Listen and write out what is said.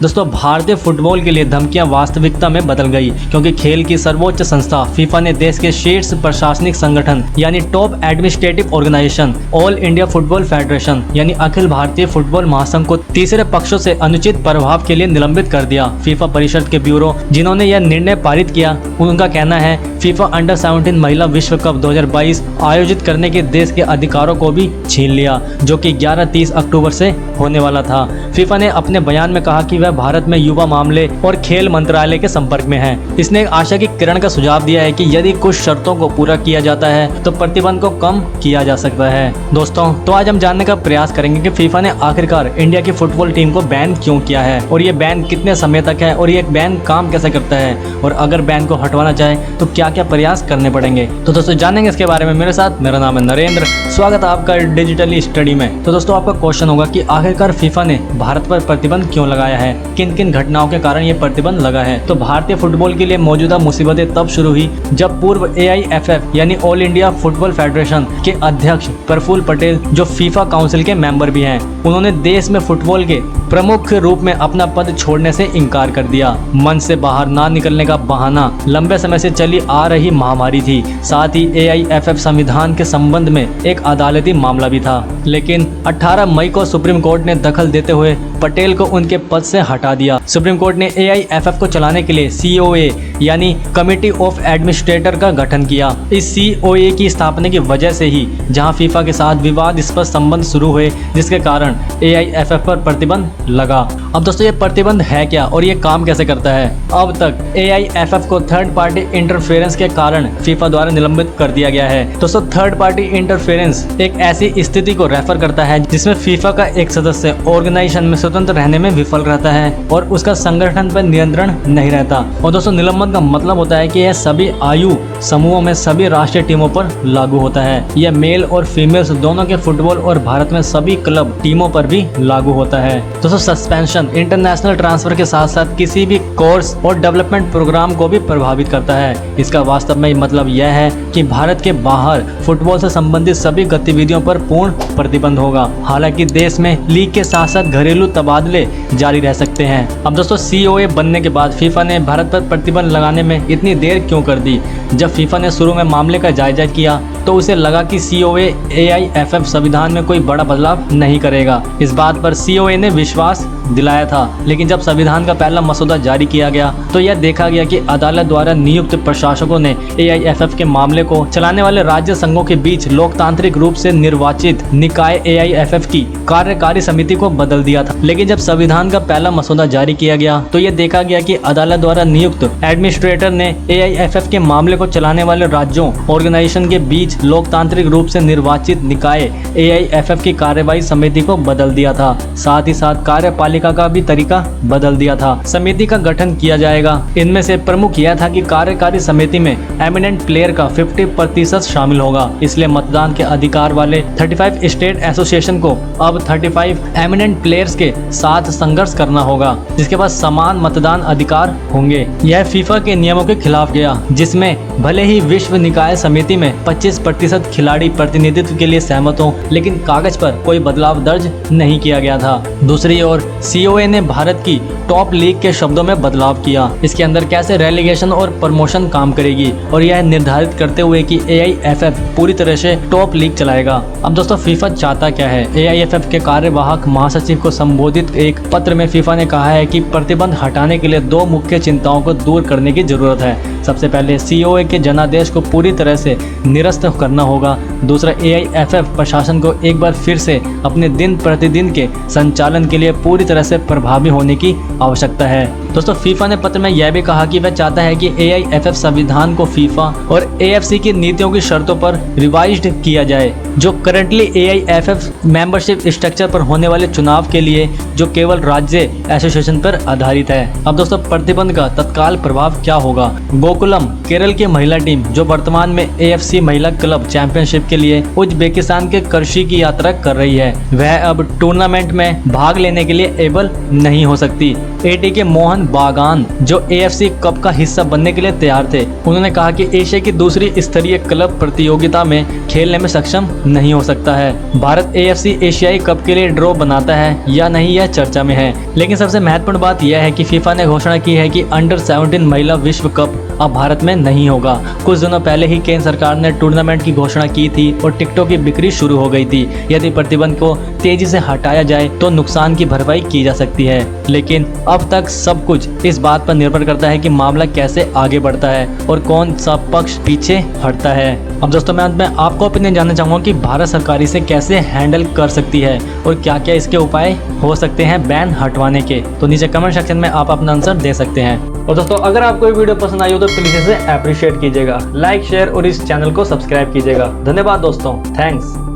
दोस्तों भारतीय फुटबॉल के लिए धमकियां वास्तविकता में बदल गई, क्योंकि खेल की सर्वोच्च संस्था फीफा ने देश के शीर्ष प्रशासनिक संगठन यानी top administrative organization all India football federation यानी अखिल भारतीय फुटबॉल महासंघ को तीसरे पक्षों से अनुचित प्रभाव के लिए निलंबित कर दिया। फीफा परिषद के ब्यूरो जिन्होंने यह निर्णय पारित किया, उनका कहना है फीफा अंडर 17 महिला विश्व कप 2022 आयोजित करने के देश के अधिकारों को भी छीन लिया, जो कि 11-30 अक्टूबर से होने वाला था। फीफा ने अपने बयान में कहा कि वह भारत में युवा मामले और खेल मंत्रालय के संपर्क में है। इसने एक आशा की किरण का सुझाव दिया है कि यदि कुछ शर्तों को पूरा किया जाता है तो प्रतिबंध को कम किया जा सकता है। दोस्तों, तो आज हम जानने का प्रयास करेंगे कि फीफा ने आखिरकार इंडिया की फुटबॉल टीम को बैन क्यों किया है, और ये बैन कितने समय तक है, और ये बैन काम कैसे करता है, और अगर बैन को हटवाना चाहे तो क्या क्या प्रयास करने पड़ेंगे। तो दोस्तों जानेंगे इसके बारे में मेरे साथ। मेरा नाम है नरेंद्र, स्वागत है आपका डिजिटली स्टडी में। तो दोस्तों आपका क्वेश्चन होगा कि आखिरकार फीफा ने भारत पर प्रतिबंध क्यों लगाया है, किन किन घटनाओं के कारण ये प्रतिबंध लगा है। तो भारतीय फुटबॉल के लिए मौजूदा मुसीबतें तब शुरू हुई जब पूर्व AIFF यानी ऑल इंडिया फुटबॉल फेडरेशन के अध्यक्ष प्रफुल्ल पटेल, जो फीफा काउंसिल के मेंबर भी हैं, उन्होंने देश में फुटबॉल के प्रमुख रूप में अपना पद छोड़ने से इनकार कर दिया। मन से बाहर ना निकलने का बहाना लंबे समय से चली आ रही महामारी थी। साथ ही AIFF संविधान के संबंध में एक अदालती मामला भी था, लेकिन 18 मई को सुप्रीम कोर्ट ने दखल देते हुए पटेल को उनके पद से हटा दिया। सुप्रीम कोर्ट ने AIFF को चलाने के लिए COA यानी कमेटी ऑफ एडमिनिस्ट्रेटर का गठन किया। इस COA की स्थापना की वजह से ही जहां फीफा के साथ विवादास्पद संबंध शुरू हुए, जिसके कारण AIFF पर प्रतिबंध लगा। अब दोस्तों ये प्रतिबंध है क्या और ये काम कैसे करता है। अब तक AIFF को थर्ड पार्टी इंटरफेरेंस के कारण फीफा द्वारा निलंबित कर दिया गया है। दोस्तों थर्ड पार्टी इंटरफेरेंस एक ऐसी स्थिति को रेफर करता है जिसमें फीफा का एक सदस्य ऑर्गेनाइजेशन में स्वतंत्र रहने में विफल रहता है और उसका संगठन पर नियंत्रण नहीं रहता। और दोस्तों निलंबन का मतलब होता है कि यह सभी आयु समूहों में सभी राष्ट्रीय टीमों पर लागू होता है। यह मेल और फीमेल्स दोनों के फुटबॉल और भारत में सभी क्लब टीमों पर भी लागू होता है। दोस्तों सस्पेंशन इंटरनेशनल ट्रांसफर के साथ साथ किसी भी कोर्स और डेवलपमेंट प्रोग्राम को भी प्रभावित करता है। इसका वास्तव में मतलब यह है कि भारत के बाहर फुटबॉल से संबंधित सभी गतिविधियों पर पूर्ण प्रतिबंध होगा। हालांकि देश में लीग के साथ साथ घरेलू तबादले जारी रह सकते हैं। अब दोस्तों COA बनने के बाद फीफा ने भारत पर प्रतिबंध लगाने में इतनी देर क्यों कर दी। जब फीफा ने शुरू में मामले का जायजा किया तो उसे लगा कि COA AIFF संविधान में कोई बड़ा बदलाव नहीं करेगा। इस बात पर COA ने विश्वास दिलाया था, लेकिन जब संविधान का पहला मसौदा जारी किया गया तो यह देखा गया कि अदालत द्वारा नियुक्त प्रशासकों ने AIFF के मामले को चलाने वाले राज्य संघों के बीच लोकतांत्रिक रूप से निर्वाचित निकाय AIFF की कार्यकारी समिति को बदल दिया था। लेकिन जब संविधान का पहला मसौदा जारी किया गया तो यह देखा गया कि अदालत द्वारा नियुक्त एडमिनिस्ट्रेटर ने AIFF के मामले को चलाने वाले राज्यों ऑर्गेनाइजेशन के बीच लोकतांत्रिक रूप से निर्वाचित निकाय AIFF की कार्यवाही समिति को बदल दिया था। साथ ही साथ कार्यपालिका का भी तरीका बदल दिया था। समिति का गठन किया जाएगा। इनमें से प्रमुख यह था कि कार्यकारी समिति में एमिनेंट प्लेयर का 50% शामिल होगा। इसलिए मतदान के अधिकार वाले 35 स्टेट एसोसिएशन को अब 35 एमिनेंट प्लेयर्स के साथ संघर्ष करना होगा, जिसके पास समान मतदान अधिकार होंगे। यह फीफा के नियमों के खिलाफ गया, जिसमें भले ही विश्व निकाय समिति में 25% खिलाड़ी प्रतिनिधित्व के लिए सहमत हों, लेकिन कागज पर कोई बदलाव दर्ज नहीं किया गया था। दूसरी ओर COA ने भारत की टॉप लीग के शब्दों में बदलाव किया। इसके अंदर कैसे रेलीगेशन और प्रमोशन काम करेगी, और यह निर्धारित करते हुए कि AIFF पूरी तरह से टॉप लीग चलाएगा। अब दोस्तों फीफा चाहता क्या है। AIFF के कार्यवाहक महासचिव को संबोधित एक पत्र में फीफा ने कहा है कि प्रतिबंध हटाने के लिए 2 मुख्य चिंताओं को दूर करने की जरूरत है। सबसे पहले COA के जनादेश को पूरी तरह से निरस्त करना होगा। दूसरा AIFF प्रशासन को एक बार फिर से अपने दिन प्रतिदिन के संचालन के लिए पूरी तरह से प्रभावी होने की आवश्यकता है। दोस्तों फीफा ने पत्र में यह भी कहा कि वह चाहता है कि AIFF संविधान को फीफा और AFC की नीतियों की शर्तों पर रिवाइज्ड किया जाए, जो करंटली AIFF मेंबरशिप स्ट्रक्चर पर होने वाले चुनाव के लिए जो केवल राज्य एसोसिएशन पर आधारित है। अब दोस्तों प्रतिबंध का तत्काल प्रभाव क्या होगा। गोकुलम केरल की महिला टीम, जो वर्तमान में AFC महिला क्लब चैंपियनशिप के लिए उज्बेकिस्तान के करशी की यात्रा कर रही है, वह अब टूर्नामेंट में भाग लेने के लिए एबल नहीं हो सकती। एटी के मोहन बागान जो AFC कप का हिस्सा बनने के लिए तैयार थे, उन्होंने कहा कि एशिया की दूसरी स्तरीय क्लब प्रतियोगिता में खेलने में सक्षम नहीं हो सकता है। भारत AFC एशियाई कप के लिए ड्रॉ बनाता है या नहीं, यह चर्चा में है। लेकिन सबसे महत्वपूर्ण बात यह है कि फीफा ने घोषणा की है कि अंडर 17 महिला विश्व कप अब भारत में नहीं होगा। कुछ दिनों पहले ही केंद्र सरकार ने टूर्नामेंट की घोषणा की थी और टिकटों की बिक्री शुरू हो गई थी। यदि प्रतिबंध को तेजी से हटाया जाए तो नुकसान की भरपाई की जा सकती है, लेकिन अब तक सब कुछ इस बात पर निर्भर करता है कि मामला कैसे आगे बढ़ता है और कौन सा पक्ष पीछे हटता है। अब दोस्तों मैं अंत में आपको ओपिनियन जानना चाहूँगा कि भारत सरकार इसे कैसे हैंडल कर सकती है और क्या क्या इसके उपाय हो सकते हैं बैन हटवाने के। तो नीचे कमेंट सेक्शन में आप अपना आंसर दे सकते हैं। और दोस्तों अगर आपको ये वीडियो पसंद आई हो तो प्लीज इसे अप्रिशिएट कीजिएगा, लाइक शेयर और इस चैनल को सब्सक्राइब कीजिएगा। धन्यवाद दोस्तों, थैंक्स।